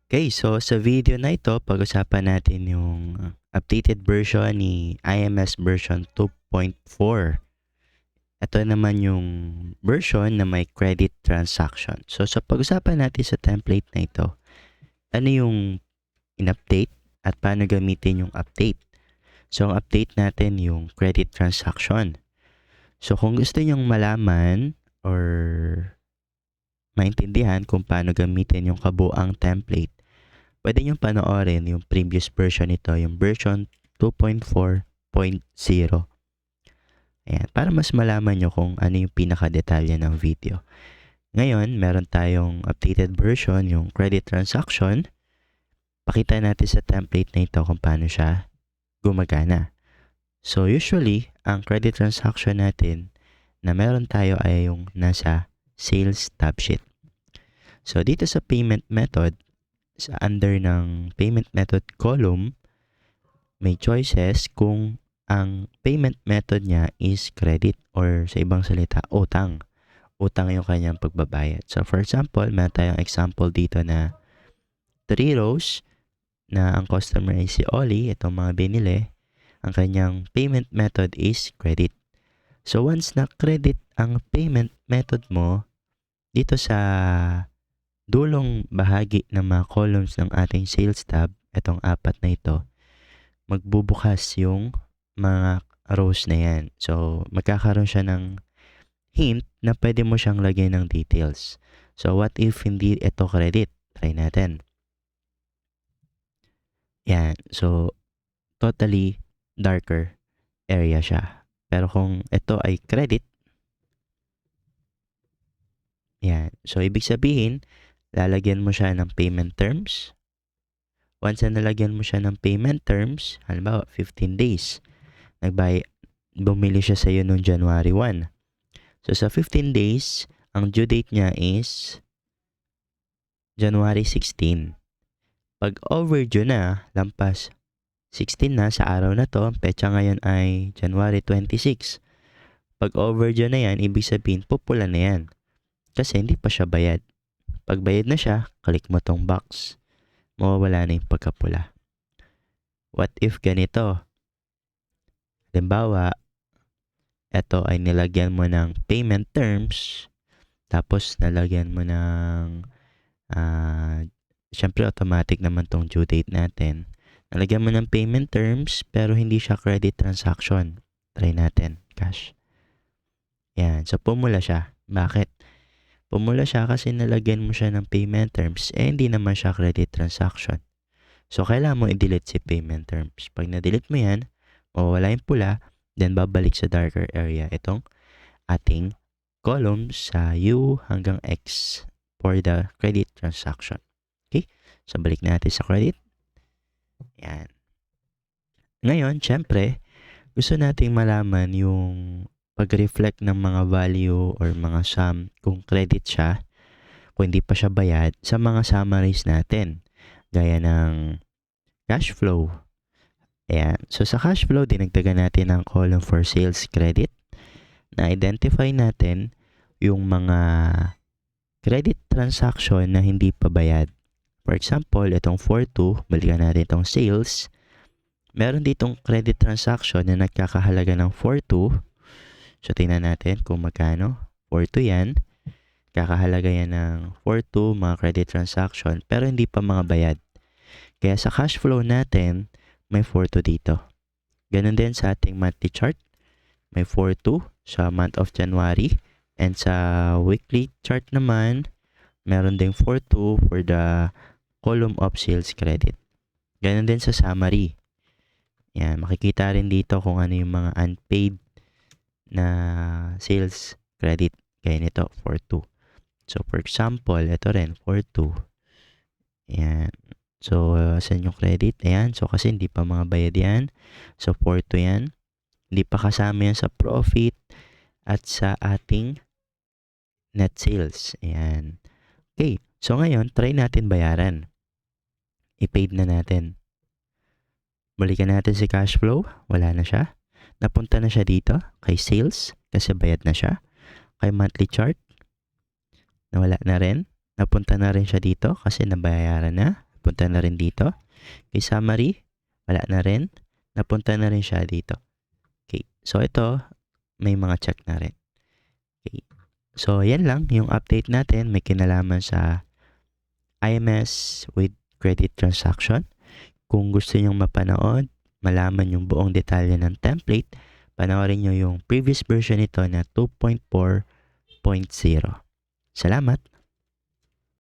Okay, so sa video na ito, pag-usapan natin yung updated version ni IMS version 2.4. Ito naman yung version na may credit transaction. So sa pag-usapan natin sa template na ito, ano yung in-update at paano gamitin yung update. So ang update natin yung credit transaction. So kung gusto nyong malaman or maintindihan kung paano gamitin yung kabuang template, pwede nyo panoorin yung previous version nito, yung version 2.4.0. Ayan, para mas malaman nyo kung ano yung pinakadetalye ng video. Ngayon, meron tayong updated version, yung credit transaction. Pakita natin sa template na ito kung paano siya gumagana. So, usually, ang credit transaction natin na meron tayo ay yung nasa sales tab sheet. So, dito sa payment method, sa under ng payment method column, may choices kung ang payment method niya is credit or sa ibang salita, utang. Utang yung kanyang pagbabayad. So for example, meron tayong example dito na 3 rows na ang customer ay si Oli, itong mga binili. Ang kanyang payment method is credit. So once na credit ang payment method mo, dito sa dulong bahagi ng mga columns ng ating sales tab, itong apat na ito, magbubukas yung mga rows na yan. So, magkakaroon siya ng hint na pwede mo siyang lagyan ng details. So, what if hindi ito credit? Try natin. Yan. So, totally darker area siya. Pero kung ito ay credit, yan. So, ibig sabihin, lalagyan mo siya ng payment terms. Once na nalagyan mo siya ng payment terms, halimbawa 15 days, bumili siya sa iyo noong January 1. So sa 15 days, ang due date niya is January 16. Pag overdue na, lampas 16 na sa araw na to, ang petsa ngayon ay January 26. Pag overdue na yan, ibig sabihin pupula na yan. Kasi hindi pa siya bayad. Pag bayad na siya, click mo tong box. Mawawala na yung pagkapula. What if ganito? Halimbawa, ito ay nilagyan mo ng payment terms, tapos nalagyan mo ng, syempre automatic naman tong due date natin. Nalagyan mo ng payment terms, pero hindi siya credit transaction. Try natin, cash. Yan, so pumula siya. Bakit? Pumula siya kasi nalagyan mo siya ng payment terms, hindi naman siya credit transaction. So, kailangan mo i-delete si payment terms. Pag na-delete mo yan, mawawala yung pula, then babalik sa darker area itong ating columns sa U hanggang X for the credit transaction. Okay? So, balik natin sa credit. Yan. Ngayon, syempre, gusto nating malaman yung pag-reflect ng mga value or mga sum kung credit siya, kung hindi pa siya bayad, sa mga summaries natin. Gaya ng cash flow. Ayan. So, sa cash flow, dinagdagan natin ang column for sales credit. Na-identify natin yung mga credit transaction na hindi pa bayad. For example, itong 4.2, balikan natin itong sales. Meron ditong credit transaction na nagkakahalaga ng 4.2. So, tingnan natin kung magkano. 4.2 yan. Kakahalaga yan ng 4.2 mga credit transaction, pero hindi pa mga bayad. Kaya sa cash flow natin, may 4.2 dito. Ganun din sa ating monthly chart. May 4.2 sa month of January. And sa weekly chart naman, meron ding 4.2 for the column of sales credit. Ganun din sa summary. Yan, makikita rin dito kung ano yung mga unpaid na sales credit. Kaya nito, 4.2. So, for example, ito rin, 4.2. Yan. So, saan yung credit? Ayan. So, kasi hindi pa mga bayad yan. So, 4.2 yan. Hindi pa kasama yan sa profit at sa ating net sales. Ayan. Okay. So, ngayon, try natin bayaran. I-paid na natin. Balikan natin si cash flow. Wala na siya. Napunta na siya dito kay sales kasi bayad na siya. Kay monthly chart, nawala na rin. Napunta na rin siya dito kasi nabayaran na. Punta na rin dito. Okay, summary, wala na rin. Napunta na rin siya dito. Okay, so ito, may mga check na rin. Okay, so yan lang yung update natin. May kinalaman sa IMS with credit transaction. Kung gusto nyong mapanood, malaman yung buong detalye ng template, panoorin nyo yung previous version nito na 2.4.0. Salamat!